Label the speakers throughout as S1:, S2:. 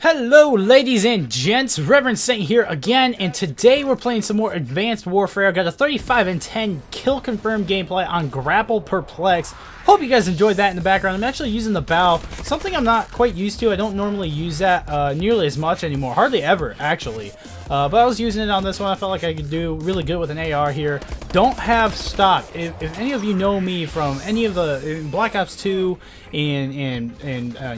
S1: Hello ladies and gents, Reverend Saint here again, and today we're playing some more Advanced Warfare. I got a 35 and 10 kill confirmed gameplay on Grapple Perplex. Hope you guys enjoyed that in the background. I'm actually using the bow, something I'm not quite used to. I don't normally use that nearly as much anymore, hardly ever actually. But I was using it on this one. I felt like I could do really good with an AR here. Don't have stock. If any of you know me from any of the Black Ops 2 and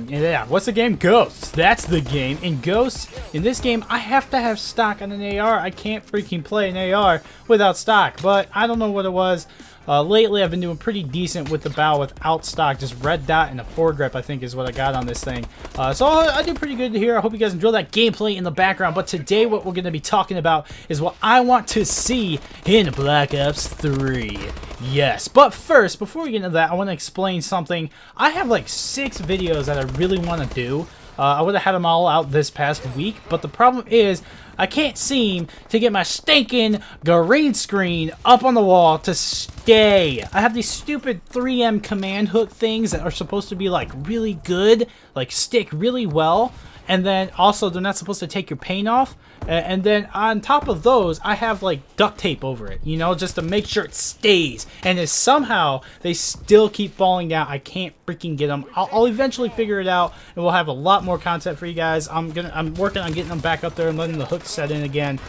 S1: yeah, what's the game? Ghosts. That's the game. In Ghosts, in this game, I have to have stock on an AR. I can't freaking play an AR without stock. But I don't know what it was. Lately, I've been doing pretty decent with the bow without stock. Just red dot and a foregrip, I think, is what I got on this thing. So I do pretty good here. I hope you guys enjoy that gameplay in the background. But today, what we're going to be talking about is what I want to see in Black Ops 3. Yes, but first, before we get into that, I want to explain something. I have like 6 videos that I really want to do. I would have had them all out this past week, but the problem is I can't seem to get my stinking green screen up on the wall to stay. I have these stupid 3M command hook things that are supposed to be like really good, like stick really well, and then also they're not supposed to take your paint off. And then on top of those, I have like duct tape over it, you know, just to make sure it stays. And if somehow they still keep falling down, I can't freaking get them. I'll eventually figure it out, and we'll have a lot more content for you guys. I'm working on getting them back up there and letting the hook set in again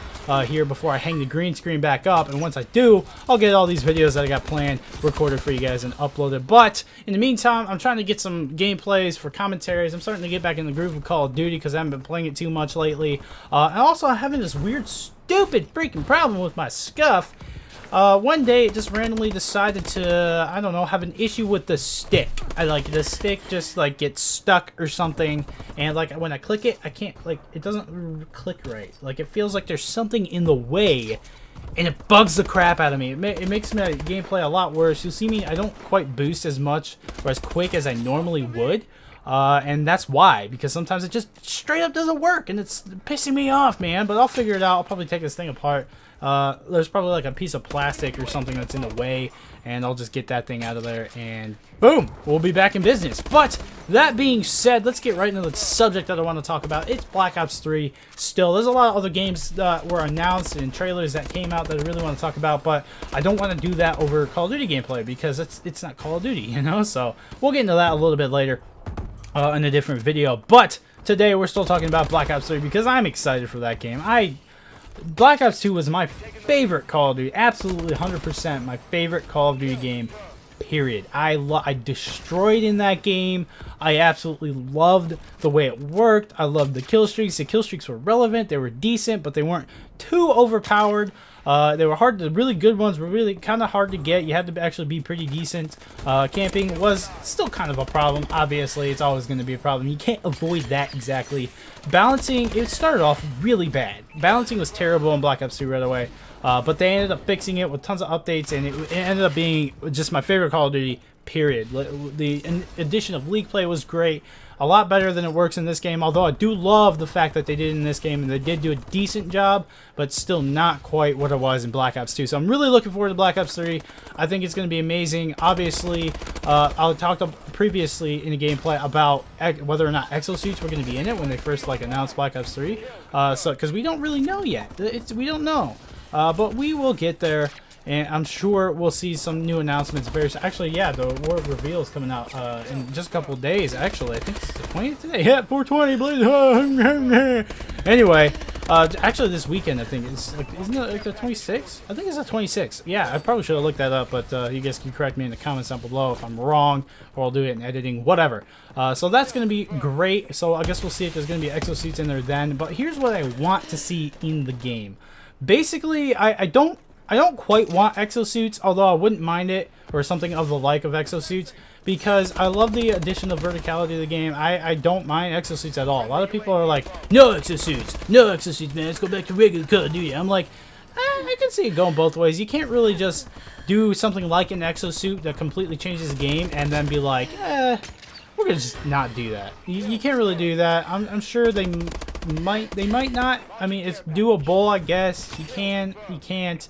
S1: here before I hang the green screen back up. And once I do, I'll get all these videos that I got planned recorded for you guys and uploaded. But in the meantime, I'm trying to get some gameplays for commentaries. I'm starting to get back in the groove of Call of Duty because I haven't been playing it too much lately. And also, I'm having this weird, stupid freaking problem with my scuff. One day it just randomly decided to, I don't know, have an issue with the stick. The stick just like gets stuck or something, and like when I click it, I can't, like, it doesn't click right. Like, it feels like there's something in the way, and it bugs the crap out of me. It makes my gameplay a lot worse. You'll see me, I don't quite boost as much or as quick as I normally would. And that's why, because sometimes it just straight up doesn't work, and it's pissing me off, man. But I'll figure it out. I'll probably take this thing apart. There's probably like a piece of plastic or something that's in the way, and I'll just get that thing out of there, and boom, we'll be back in business. But that being said, let's get right into the subject that I want to talk about. It's Black Ops 3 still. There's a lot of other games that were announced and trailers that came out that I really want to talk about, but I don't want to do that over Call of Duty gameplay because it's not Call of Duty, you know? So we'll get into that a little bit later in a different video. But today we're still talking about Black Ops 3 because I'm excited for that game. Black Ops 2 was my favorite Call of Duty, absolutely 100% my favorite Call of Duty game, period. I destroyed in that game. I absolutely loved the way it worked. I loved the kill streaks. The kill streaks were relevant. They were decent, but they weren't too overpowered. They were hard. The really good ones were really kind of hard to get. You had to actually be pretty decent. Camping was still kind of a problem. Obviously, it's always going to be a problem. You can't avoid that exactly. Balancing, it started off really bad. Balancing was terrible in Black Ops 2 right away. But they ended up fixing it with tons of updates, and it ended up being just my favorite Call of Duty, period. The addition of League Play was great. A lot better than it works in this game, although I do love the fact that they did in this game, and they did do a decent job, but still not quite what it was in Black Ops 2. So I'm really looking forward to Black Ops 3. I think it's going to be amazing. Obviously, I talked previously in the gameplay about whether or not Exosuits were going to be in it when they first announced Black Ops 3. Because we don't really know yet. We don't know. But we will get there. And I'm sure we'll see some new announcements very soon. Actually, yeah, the War Reveal is coming out in just a couple of days, actually. I think it's the 20th today. Yeah, 420, please. Anyway, actually this weekend, I think. Isn't it like the 26th? I think it's the 26th. Yeah, I probably should have looked that up, but you guys can correct me in the comments down below if I'm wrong, or I'll do it in editing, whatever. So that's going to be great. So I guess we'll see if there's going to be Exosuits in there then. But here's what I want to see in the game. Basically, I don't quite want Exosuits, although I wouldn't mind it, or something of the like of Exosuits, because I love the addition of verticality to the game. I don't mind Exosuits at all. A lot of people are like, no Exosuits, man, let's go back to regular Call of Duty. I'm like, I can see it going both ways. You can't really just do something like an Exosuit that completely changes the game and then be like, we're gonna just not do that. You can't really do that. I'm sure they might not. I mean, it's doable, I guess. You can't.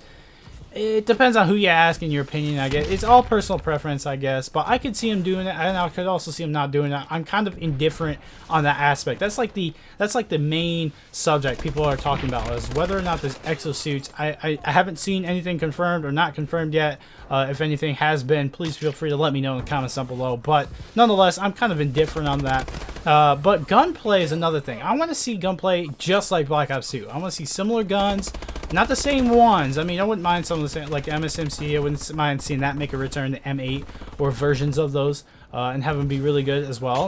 S1: it depends on who you ask in your opinion, I guess. It's all personal preference, I guess. But I could see him doing it, and I could also see him not doing it. I'm kind of indifferent on that aspect. That's like the main subject people are talking about, is whether or not there's exosuits. I haven't seen anything confirmed or not confirmed yet. If anything has been, please feel free to let me know in the comments down below. But nonetheless, I'm kind of indifferent on that. But gunplay is another thing. I want to see gunplay just like Black Ops 2. I want to see similar guns. Not the same ones. I mean, I wouldn't mind some of the same, like MSMC. I wouldn't mind seeing that make a return to M8 or versions of those, and have them be really good as well.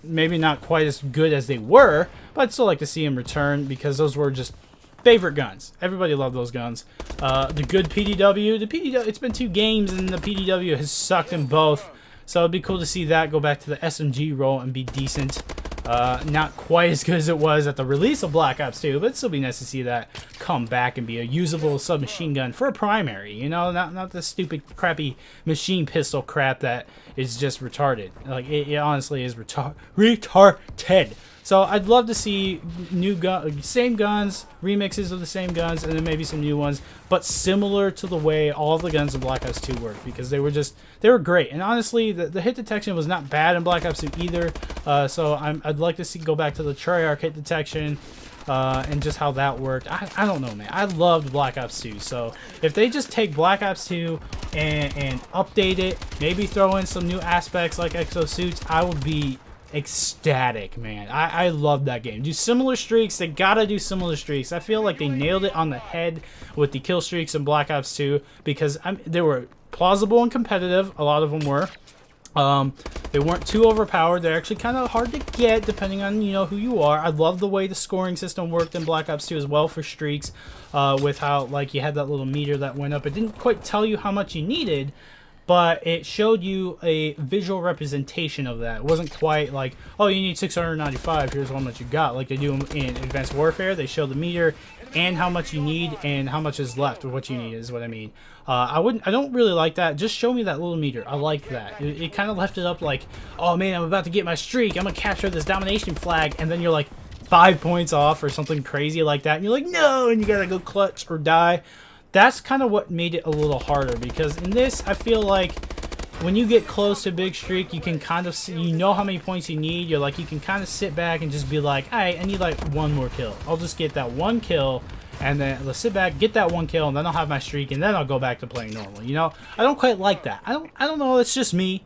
S1: Maybe not quite as good as they were, but I'd still like to see them return because those were just favorite guns. Everybody loved those guns. The good PDW. It's been 2 games and the PDW has sucked in both, so it'd be cool to see that go back to the SMG role and be decent. Not quite as good as it was at the release of Black Ops 2, but it'd still be nice to see that come back and be a usable submachine gun for a primary, you know, not the stupid crappy machine pistol crap that is just retarded. Like, it honestly is retarded. So I'd love to see same guns, remixes of the same guns, and then maybe some new ones, but similar to the way all the guns in Black Ops 2 work, because they were great. And honestly, the hit detection was not bad in Black Ops 2 either. So I'd like to go back to the Treyarch hit detection, and just how that worked. I don't know, man. I loved Black Ops 2. So if they just take Black Ops 2 and update it, maybe throw in some new aspects like exosuits, I would be ecstatic, man. I love that game. Do similar streaks. They gotta do similar streaks. I feel like they nailed it on the head with the kill streaks in Black Ops 2, because they were plausible and competitive. A lot of them were. They weren't too overpowered. They're actually kind of hard to get depending on, you know, who you are. I love the way the scoring system worked in Black Ops 2 as well for streaks, with how, like, you had that little meter that went up. It didn't quite tell you how much you needed, but it showed you a visual representation of that. It wasn't quite like, oh, you need 695, here's how much you got. Like they do in Advanced Warfare, they show the meter and how much you need and how much is left of what you need, is what I mean. I don't really like that. Just show me that little meter. I like that. It kind of left it up like, oh man, I'm about to get my streak. I'm gonna capture this domination flag, and then you're like 5 points off or something crazy like that, and you're like, no, and you gotta go clutch or die. That's kind of what made it a little harder, because in this, I feel like when you get close to a big streak, you can kind of see, you know how many points you need. You're like, you can kind of sit back and just be like, all right, I need like 1 more kill. I'll just get that 1 kill, and then let's sit back, get that 1 kill, and then I'll have my streak, and then I'll go back to playing normal. You know, I don't quite like that. I don't know. It's just me.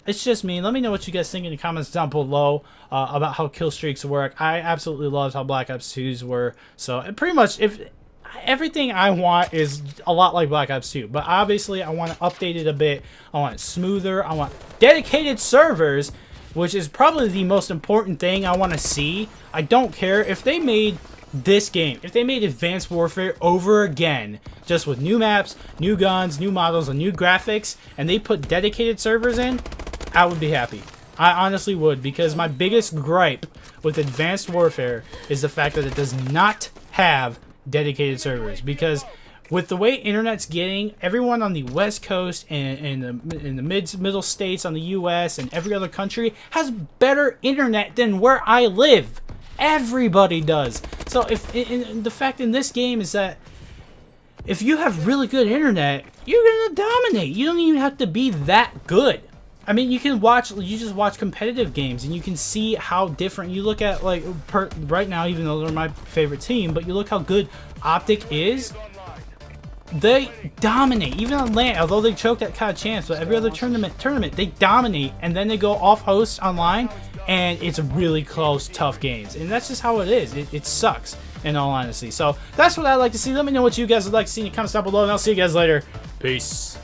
S1: It's just me. Let me know what you guys think in the comments down below about how kill streaks work. I absolutely loved how Black Ops 2's were. So pretty much, everything I want is a lot like Black Ops 2, but obviously I want to update it a bit. I want it smoother. I want dedicated servers, which is probably the most important thing I want to see. I don't care if they made this game, if they made Advanced Warfare over again, just with new maps, new guns, new models, and new graphics, and they put dedicated servers in, I would be happy. I honestly would, because my biggest gripe with Advanced Warfare is the fact that it does not have dedicated servers. Because with the way internet's getting, everyone on the West Coast and in the middle states on the US and every other country has better internet than where I live. Everybody does. So if the fact in this game is that if you have really good internet, you're gonna dominate. You don't even have to be that good. I mean, you just watch competitive games and you can see how different. You look at, like, right now, even though they're my favorite team, but you look how good Optic is. They dominate, even on LAN, although they choked that kind of chance, but every other tournament, they dominate, and then they go off host online, and it's really close, tough games. And that's just how it is. It sucks, in all honesty. So that's what I'd like to see. Let me know what you guys would like to see in the comments down below, and I'll see you guys later. Peace.